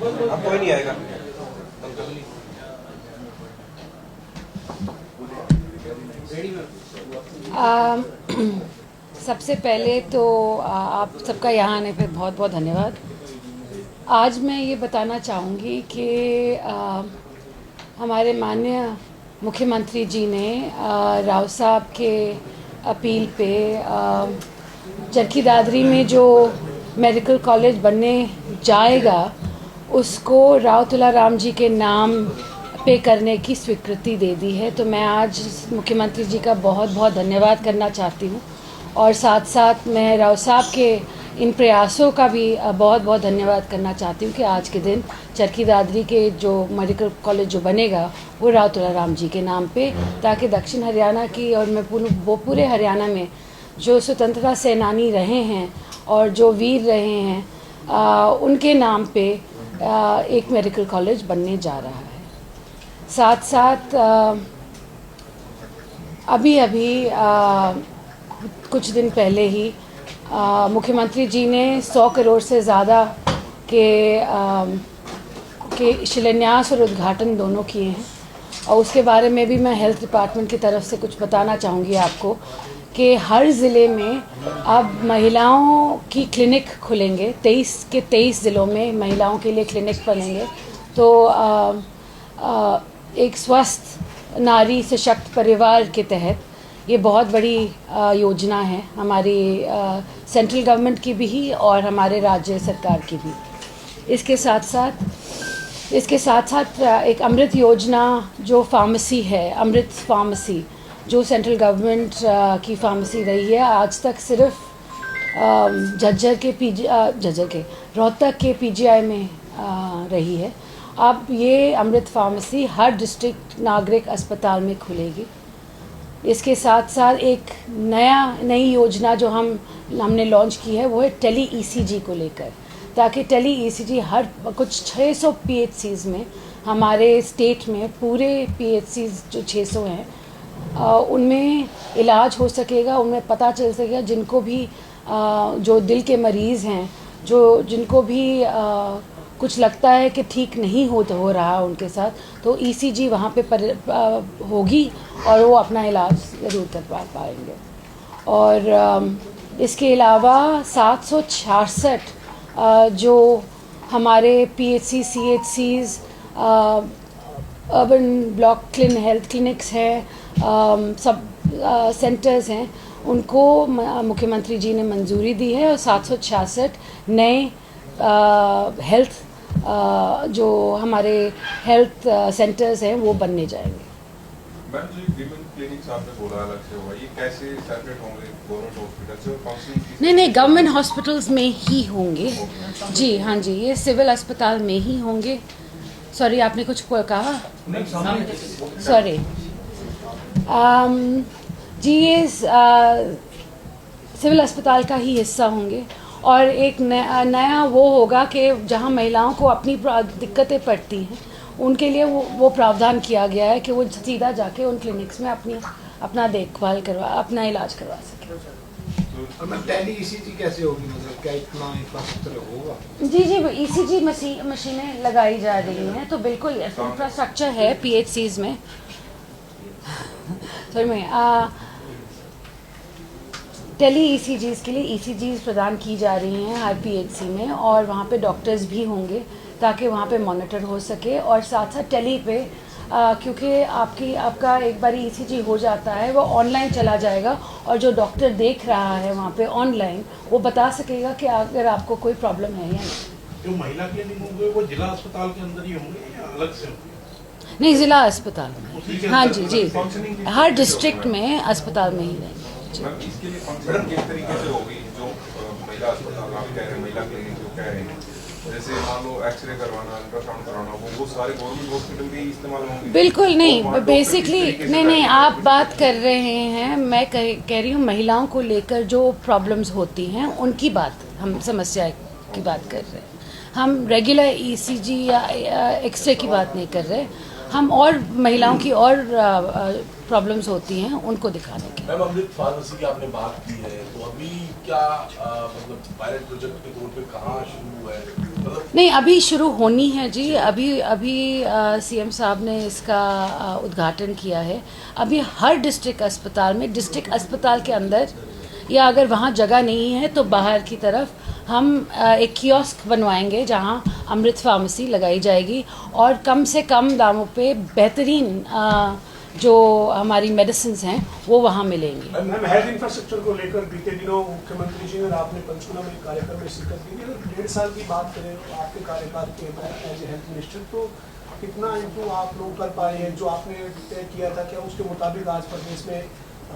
अब कोई नहीं आएगा। सबसे पहले तो आप सबका यहाँ आने पे बहुत बहुत धन्यवाद। आज मैं ये बताना चाहूँगी कि हमारे माननीय मुख्यमंत्री जी ने राव साहब के अपील पे चरखी दादरी में जो मेडिकल कॉलेज बनने जाएगा उसको राव तुलाराम जी के नाम पे करने की स्वीकृति दे दी है। तो मैं आज मुख्यमंत्री जी का बहुत बहुत धन्यवाद करना चाहती हूँ और साथ साथ मैं राव साहब के इन प्रयासों का भी बहुत बहुत धन्यवाद करना चाहती हूँ कि आज के दिन चरखी दादरी के जो मेडिकल कॉलेज जो बनेगा वो राव तुलाराम जी के नाम पे, ताकि दक्षिण हरियाणा की और मैं पूरे हरियाणा में जो स्वतंत्रता सेनानी रहे हैं और जो वीर रहे हैं उनके नाम पे एक मेडिकल कॉलेज बनने जा रहा है। साथ साथ अभी कुछ दिन पहले ही मुख्यमंत्री जी ने 100 करोड़ से ज़्यादा के शिलान्यास और उद्घाटन दोनों किए हैं और उसके बारे में भी मैं हेल्थ डिपार्टमेंट की तरफ से कुछ बताना चाहूँगी आपको कि हर ज़िले में अब महिलाओं की क्लिनिक खुलेंगे। 23 के 23 ज़िलों में महिलाओं के लिए क्लिनिक बनेंगे। तो एक स्वस्थ नारी सशक्त परिवार के तहत ये बहुत बड़ी योजना है हमारी सेंट्रल गवर्नमेंट की भी और हमारे राज्य सरकार की भी। इसके साथ साथ एक अमृत योजना जो फार्मेसी है, अमृत फार्मेसी जो सेंट्रल गवर्नमेंट की फार्मेसी रही है, आज तक सिर्फ रोहतक के पीजीआई में रही है। अब ये अमृत फार्मेसी हर डिस्ट्रिक्ट नागरिक अस्पताल में खुलेगी। इसके साथ साथ एक नई योजना जो हमने लॉन्च की है वो है टेली ईसीजी को लेकर, ताकि टेली ईसीजी हर कुछ 600 पीएचसीज में हमारे स्टेट में पूरे पीएचसीज जो 600 हैं उनमें इलाज हो सकेगा, उनमें पता चल सकेगा जिनको भी जो दिल के मरीज़ हैं, जिनको भी कुछ लगता है कि ठीक नहीं हो रहा उनके साथ, तो ईसीजी वहाँ पे होगी और वो अपना इलाज ज़रूर करवा पाएंगे। और इसके अलावा 766 जो हमारे पीएचसी सीएचसीज अर्बन ब्लॉक हेल्थ क्लिनिक्स हैं, सब सेंटर्स हैं, उनको मुख्यमंत्री जी ने मंजूरी दी है और 766 नए हेल्थ जो हमारे हेल्थ सेंटर्स हैं वो बनने जाएंगे। मैम जी, विमेन क्लिनिक्स आपने बोला अलग से होगा, ये कैसे सेपरेट होंगे गवर्नमेंट हॉस्पिटल से और काउंसलिंग? नहीं, गवर्नमेंट हॉस्पिटल्स में ही होंगे जी। हाँ जी, ये सिविल अस्पताल में ही होंगे। सॉरी, आपने कुछ कहा? सॉरी जी, ये सिविल अस्पताल का ही हिस्सा होंगे और एक नया वो होगा कि जहाँ महिलाओं को अपनी दिक्कतें पड़ती हैं उनके लिए वो प्रावधान किया गया है कि वो सीधा जाके उन क्लिनिक्स में अपना देखभाल अपना इलाज करवा सके। टेली ईसीजी कैसे होगी, मतलब क्या इतना इंफ्रास्ट्रक्चर होगा? जी, ईसीजी मशीनें लगाई जा रही हैं, तो बिल्कुल इंफ्रास्ट्रक्चर है पीएचसीज में। टेली ईसीजीज के लिए ईसीजीज प्रदान की जा रही हैं हर पीएचसी में और वहाँ पे डॉक्टर्स भी होंगे ताकि वहाँ पे मॉनिटर हो सके। और साथ साथ टेली पे क्योंकि आपका एक बार ईसीजी हो जाता है वो ऑनलाइन चला जाएगा और जो डॉक्टर देख रहा है वहाँ पे ऑनलाइन वो बता सकेगा कि अगर आपको कोई प्रॉब्लम है या नहीं। जो महिला क्लिनिक होंगे वो जिला अस्पताल के अंदर ही होंगे या अलग से होंगे? नहीं, जिला अस्पताल में। हाँ जी, हर डिस्ट्रिक्ट में अस्पताल में ही रहेंगे। इसके लिए फंक्शनिंग किस तरीके से होगी? जो महिला अस्पताल आप कह रहे हैं, महिला क्लिनिक जो कह रहे हैं, जैसे मान लो एक्सरे करवाना, अल्ट्रासाउंड कराना, वो सारे गवर्नमेंट हॉस्पिटल भी इस्तेमाल होंगे? बिल्कुल नहीं, बेसिकली नहीं, आप बात कर रहे हैं, मैं कह रही हूँ महिलाओं को लेकर जो प्रॉब्लम्स होती हैं उनकी बात, हम समस्या की बात कर रहे हैं। हम रेगुलर ईसीजी या एक्सरे की बात नहीं कर रहे, हम और महिलाओं की और प्रॉब्लम्स होती हैं उनको दिखाने की। मैम, अमृत फार्मेसी की आपने बात की है, तो अभी क्या मतलब पायलट प्रोजेक्ट के तौर पे कहाँ शुरू है? नहीं, अभी शुरू होनी है जी। अभी अभी सीएम साहब ने इसका उद्घाटन किया है। अभी हर डिस्ट्रिक्ट अस्पताल में, डिस्ट्रिक्ट अस्पताल के अंदर या अगर वहाँ जगह नहीं है तो बाहर की तरफ हम एक कियोस्क बनवाएंगे जहाँ अमृत फार्मेसी लगाई जाएगी और कम से कम दामों पे बेहतरीन जो हमारी मेडिसिन्स हैं वो वहाँ मिलेंगी। मैम, हेल्थ इंफ्रास्ट्रक्चर को लेकर बीते दिनों मुख्यमंत्री जी और आपने पंचकुला में एक कार्यक्रम में शिरकत की थी। अगर 1.5 साल की बात करें आपके कार्यकाल के एज ए हेल्थ मिनिस्टर, तो कितना इम्प्रूव आप लोग कर पाए हैं? जो आपने तय किया था क्या उसके मुताबिक आज प्रदेश में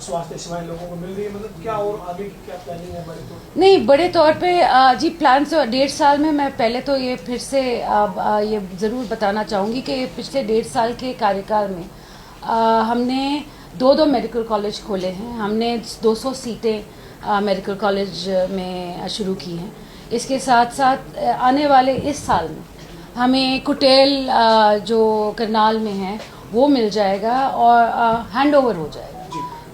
स्वास्थ्य सेवाएं लोगों को मिल रही है? मतलब क्या और आगे की क्या प्लानिंग है बड़े तौर पर? नहीं, बड़े तौर पे जी प्लान तो 1.5 साल में, मैं पहले तो ये फिर से ये ज़रूर बताना चाहूँगी कि पिछले 1.5 साल के कार्यकाल में हमने 2 मेडिकल कॉलेज खोले हैं। हमने 200 सीटें मेडिकल कॉलेज में शुरू की हैं। इसके साथ साथ आने वाले इस साल में हमें कुटेल जो करनाल में है वो मिल जाएगा और हैंड ओवर हो जाएगा।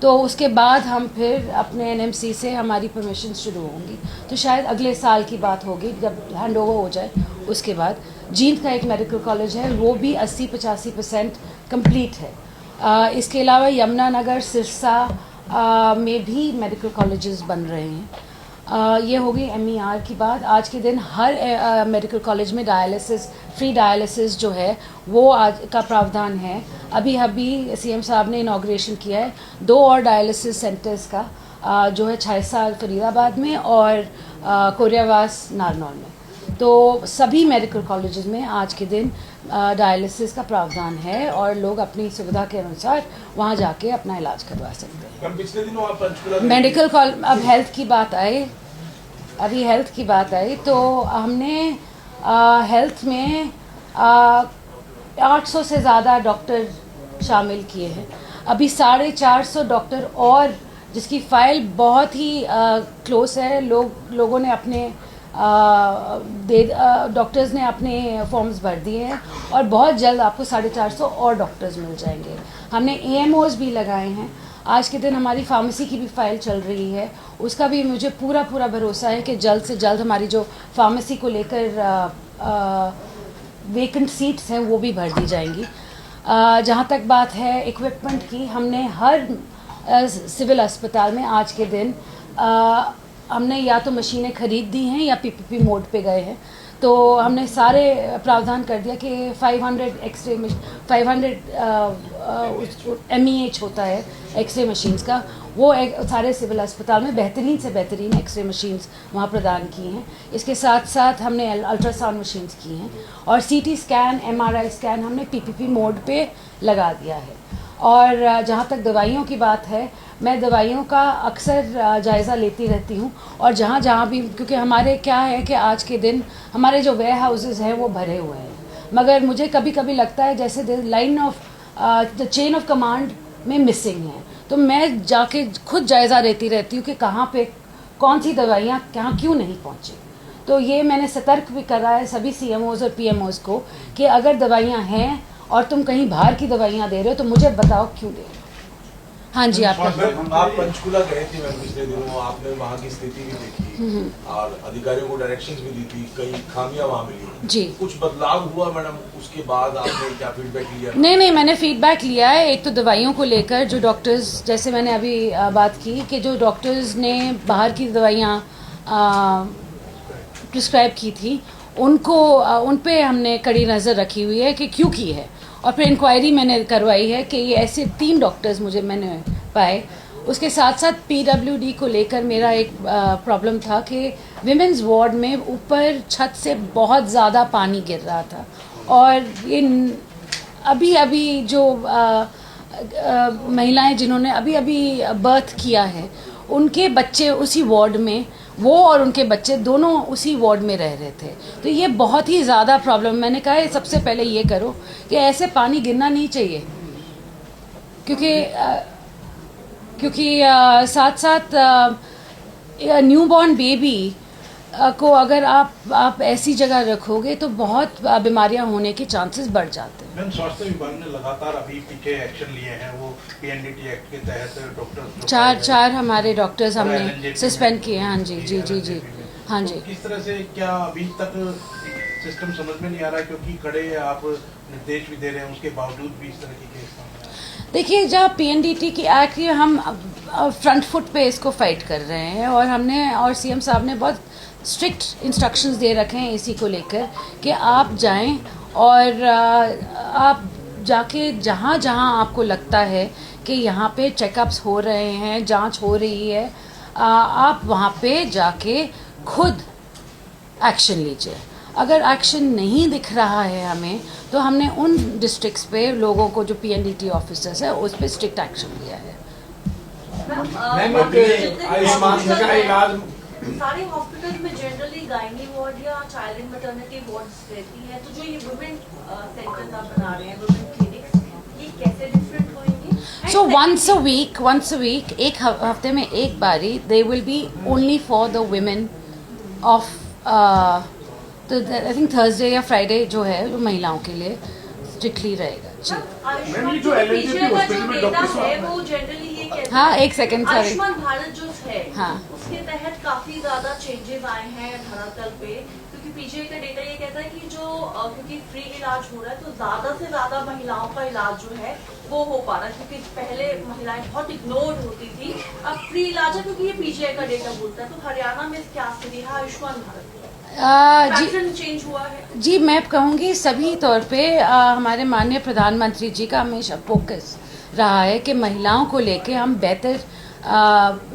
तो उसके बाद हम फिर अपने एनएमसी से हमारी परमिशन शुरू होंगी, तो शायद अगले साल की बात होगी जब हैंड ओवर हो जाए। उसके बाद जींद का एक मेडिकल कॉलेज है, वो भी 80-85% कंप्लीट है। इसके अलावा यमुनानगर, सिरसा में भी मेडिकल कॉलेजेस बन रहे हैं। ये होगी MER की बात। आज के दिन हर मेडिकल कॉलेज में डायलिसिस, फ्री डायलिसिस जो है वो आज का प्रावधान है। अभी सीएम साहब ने इनॉग्रेशन किया है 2 और डायलिसिस सेंटर्स का, जो है 6 साल फरीदाबाद में और कोरियावास नारनौल में। तो सभी मेडिकल कॉलेजेस में आज के दिन डायलिसिस का प्रावधान है और लोग अपनी सुविधा के अनुसार वहाँ जाके अपना इलाज करवा सकते हैं। पिछले दिनों आप पंचकुला मेडिकल कॉलेज, अब हेल्थ की बात आई, तो हमने हेल्थ में 800 से ज़्यादा डॉक्टर शामिल किए हैं। अभी 450 डॉक्टर और जिसकी फाइल बहुत ही क्लोज है। लोगों ने अपने डॉक्टर्स ने अपने फॉर्म्स भर दिए हैं और बहुत जल्द आपको 450 और डॉक्टर्स मिल जाएंगे। हमने AMOs भी लगाए हैं। आज के दिन हमारी फार्मेसी की भी फाइल चल रही है, उसका भी मुझे पूरा भरोसा है कि जल्द से जल्द हमारी जो फार्मेसी को लेकर वेकेंट सीट्स हैं वो भी भर दी जाएंगी। जहाँ तक बात है इक्विपमेंट की, हमने हर सिविल अस्पताल में आज के दिन हमने या तो मशीनें खरीद दी हैं या PPP मोड पे गए हैं। तो हमने सारे प्रावधान कर दिया कि 500 एक्सरे 500 MEH होता है एक्सरे मशीन्स का, वो सारे सिविल अस्पताल में बेहतरीन से बेहतरीन एक्सरे मशीन्स वहाँ प्रदान की हैं। इसके साथ साथ हमने अल्ट्रासाउंड मशीन्स की हैं और CT स्कैन, MRI स्कैन हमने PPP मोड पे लगा दिया है। और जहाँ तक दवाइयों की बात है, मैं दवाइयों का अक्सर जायज़ा लेती रहती हूँ और जहाँ भी, क्योंकि हमारे क्या है कि आज के दिन हमारे जो वेयर हाउसेज़ हैं वो भरे हुए हैं, मगर मुझे कभी कभी लगता है जैसे line of the chain of command में मिसिंग है। तो मैं जाके खुद जायज़ा लेती रहती हूँ कि कहाँ पे कौन सी दवाइयाँ कहाँ क्यों नहीं पहुँची। तो ये मैंने सतर्क भी करा है सभी CMOs और PMOs को कि अगर दवाइयाँ हैं और तुम कहीं बाहर की दवाइयाँ दे रहे हो तो मुझे बताओ क्यों दे रहे हो। हाँ जी, आप पंचकुला गए थे मैम पिछले दिनों, आपने वहाँ की स्थिति भी देखी और अधिकारियों को डायरेक्शंस भी दी थी, कई खामियां वहाँ मिली जी। कुछ बदलाव हुआ मैडम उसके बाद? आपने क्या फीडबैक लिया? नहीं, मैंने फीडबैक लिया है। एक तो दवाइयों को लेकर जो डॉक्टर्स, जैसे मैंने अभी बात की कि जो डॉक्टर्स ने बाहर की दवाइयाँ प्रिस्क्राइब की थी उन पे हमने कड़ी नज़र रखी हुई है कि क्यों की है। और फिर इंक्वायरी मैंने करवाई है कि ये ऐसे 3 डॉक्टर्स मैंने पाए। उसके साथ साथ PWD को लेकर मेरा एक प्रॉब्लम था कि विमेंस वार्ड में ऊपर छत से बहुत ज़्यादा पानी गिर रहा था और ये अभी जो महिलाएं जिन्होंने अभी बर्थ किया है उनके बच्चे उसी वार्ड में, वो और उनके बच्चे दोनों उसी वार्ड में रह रहे थे। तो ये बहुत ही ज़्यादा प्रॉब्लम। मैंने कहा है सबसे पहले ये करो कि ऐसे पानी गिरना नहीं चाहिए, क्योंकि साथ साथ न्यूबॉर्न बेबी को अगर आप ऐसी जगह रखोगे तो बहुत बीमारियां होने के चांसेस बढ़ जाते हैं। मैम, स्वास्थ्य विभाग ने लगातार अभी पीछे एक्शन लिए हैं, वो PNDT एक्ट के तहत डॉक्टर्स चार हमारे डॉक्टर्स हमने सस्पेंड किए हैं। हाँ जी। किस तरह से क्या अभी तक सिस्टम समझ में नहीं आ रहा है, क्योंकि कड़े आप निर्देश भी दे रहे हैं, उसके बावजूद भी इस तरह की केस सामने आ रहे हैं। देखिए, जब पीएनडीटी की एक्ट हम फ्रंट फुट पे इसको फाइट कर रहे हैं, और हमने और सीएम साहब ने बहुत स्ट्रिक्ट इंस्ट्रक्शंस दे रखे हैं इसी को लेकर कि आप जाएं और आप जाके जहाँ जहाँ आपको लगता है कि यहाँ पे चेकअप्स हो रहे हैं, जांच हो रही है, आप वहाँ पे जाके खुद एक्शन लीजिए। अगर एक्शन नहीं दिख रहा है हमें, तो हमने उन डिस्ट्रिक्ट्स पे लोगों को, जो पीएनडीटी ऑफिसर्स है, उस पे स्ट्रिक्ट एक्शन लिया है। आयुष्मान का इलाज सारे हॉस्पिटल्स में जनरली गायनी वार्ड या चाइल्ड एंड मैटरनिटी वार्ड्स रहती है, तो जो ये वुमेन सेंटर्स आप बना रहे हैं, वुमेन क्लिनिक्स, ये कैसे डिफरेंट होंगे? सो once a week, एक हफ्ते में एक बारी, they will be only for the women of तो आई थिंक थर्सडे या फ्राइडे जो है, जो महिलाओं के लिए स्ट्रिक्टली रहेगा जी। आयुष्मान जो पीछे का जो डेटा है वो जनरली ये कहता है, हाँ, एक सेकंड, सॉरी। आयुष्मान भारत जो है, हाँ, उसके तहत काफी ज्यादा चेंजेस आए हैं धरातल पे, क्योंकि पीछे का डेटा ये कहता है कि जो क्योंकि फ्री इलाज हो रहा है, तो ज्यादा से ज्यादा महिलाओं का इलाज जो है वो हो पा रहा है, क्योंकि पहले महिलाएं बहुत इग्नोर होती थी, अब फ्री इलाज है, क्योंकि ये पीछे का डेटा बोलता है। तो हरियाणा में क्या स्थिति है आयुष्मान भारत? जी, हुआ है? जी, मैं कहूँगी सभी तौर पे हमारे माननीय प्रधानमंत्री जी का हमेशा फोकस रहा है कि महिलाओं को लेके हम बेहतर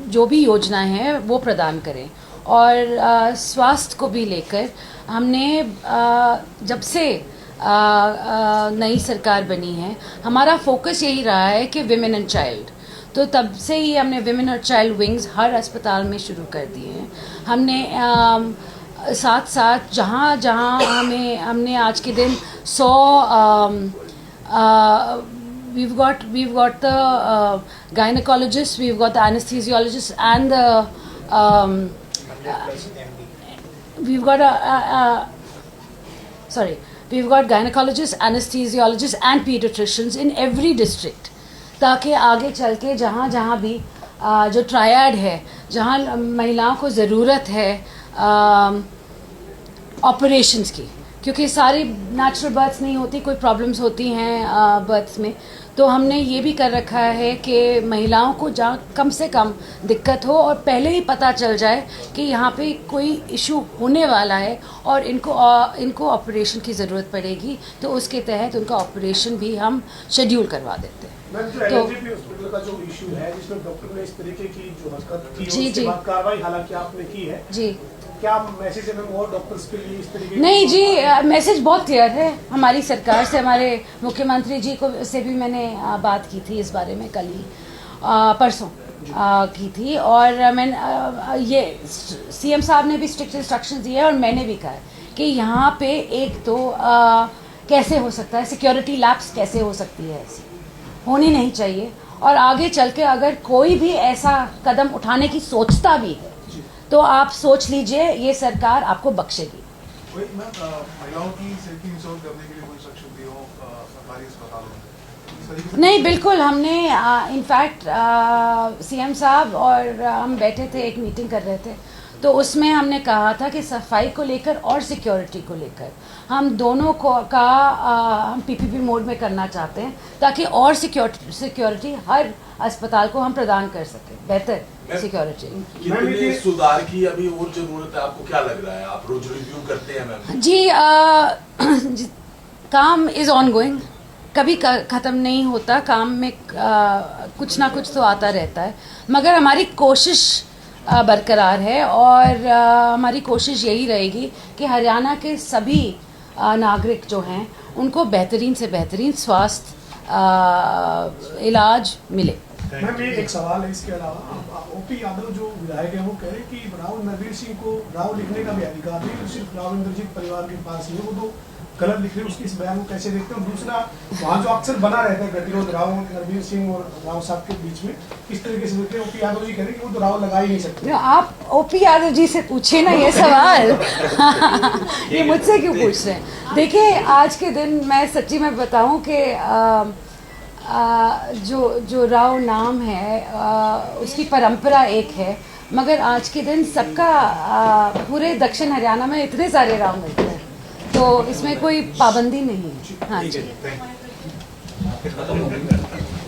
जो भी योजनाएं हैं वो प्रदान करें, और स्वास्थ्य को भी लेकर हमने जब से नई सरकार बनी है, हमारा फोकस यही रहा है कि विमेन एंड चाइल्ड, तो तब से ही हमने विमेन और चाइल्ड विंग्स हर अस्पताल में शुरू कर दिए हैं। हमने साथ साथ जहाँ जहाँ हमने आज के दिन 100 we've got the gynecologists, we've got the anesthesiologists, and the we've got gynecologists, anesthesiologists and pediatricians in every district, ताकि आगे चल के जहाँ जहाँ भी जो ट्रायड है, जहाँ महिलाओं को ज़रूरत है ऑपरेशंस की, क्योंकि सारी नेचुरल बर्थ्स नहीं होती, कोई प्रॉब्लम्स होती हैं बर्थ्स में, तो हमने ये भी कर रखा है कि महिलाओं को जहाँ कम से कम दिक्कत हो और पहले ही पता चल जाए कि यहाँ पे कोई इशू होने वाला है और इनको ऑपरेशन की ज़रूरत पड़ेगी, तो उसके तहत उनका ऑपरेशन भी हम शेड्यूल करवा देते हैं। तो हॉस्पिटल का जो इशू है, जिसमें डॉक्टर ने इस तरीके की जो हरकत की, जी, उसके बाद कार्रवाई हालांकि आपने की है जी, क्या मैसेज है और डॉक्टर्स के लिए इस तरीके? नहीं जी, मैसेज बहुत क्लियर है हमारी सरकार से। हमारे मुख्यमंत्री जी को से भी मैंने बात की थी इस बारे में, कल ही परसों की थी, और मैंने ये सीएम साहब ने भी स्ट्रिक्ट इंस्ट्रक्शंस दिए और मैंने भी कहा कि यहाँ पे एक तो कैसे हो सकता है, सिक्योरिटी लैप्स कैसे हो सकती है, ऐसी होनी नहीं चाहिए, और आगे चल के अगर कोई भी ऐसा कदम उठाने की सोचता भी है तो आप सोच लीजिए ये सरकार आपको बख्शेगी। महिलाओं की सेफ्टी इंश्योर करने के लिए कोई इंस्ट्रक्शन दिए हो सरकारी अस्पतालों में? नहीं, बिल्कुल, हमने इनफैक्ट सीएम साहब और हम बैठे थे, एक मीटिंग कर रहे थे, तो उसमें हमने कहा था कि सफाई को लेकर और सिक्योरिटी को लेकर हम दोनों को हम पीपीपी मोड में करना चाहते हैं, ताकि और सिक्योरिटी हर अस्पताल को हम प्रदान कर सकें, बेहतर सिक्योरिटी। कितने सुधार की अभी और जरूरत है, आपको क्या लग रहा है? आप रोज रिव्यू करते हैं मैम? जी, काम इज ऑन गोइंग, कभी ख़त्म नहीं होता, काम में कुछ ना कुछ तो आता रहता है, मगर हमारी कोशिश बरकरार है, और हमारी कोशिश यही रहेगी कि हरियाणा के सभी नागरिक जो हैं उनको बेहतरीन से बेहतरीन स्वास्थ्य इलाज मिले। मैम, ये एक सवाल है इसके अलावा, ओपी यादव जो विधायक है वो कह रहे हैं कि राव नरवीर सिंह को राव लिखने का भी अधिकार नहीं, सिर्फ राव इंद्रजीत परिवार के पास ही है, वो तो गलत लिख रहे हैं, उसकी इस बयान को कैसे देखते हैं? और दूसरा, वहाँ जो अक्सर बना रहता है गतिरोध राव नरवीर सिंह और राव साहब के बीच में, किस तरीके से देखते हैं? ओपी यादव जी कह रहे हैं कि वो तो राव लगा ही नहीं सकते। आप ओपी यादव जी से पूछे ना ये सवाल ये मुझसे क्यों पूछ रहे हैं? देखिए, आज के दिन मैं सच्ची में बताऊं कि जो राव नाम है उसकी परंपरा एक है, मगर आज के दिन सबका पूरे दक्षिण हरियाणा में इतने सारे राव मिलते हैं, तो तो इसमें कोई पाबंदी नहीं है। हाँ जी। Thank you.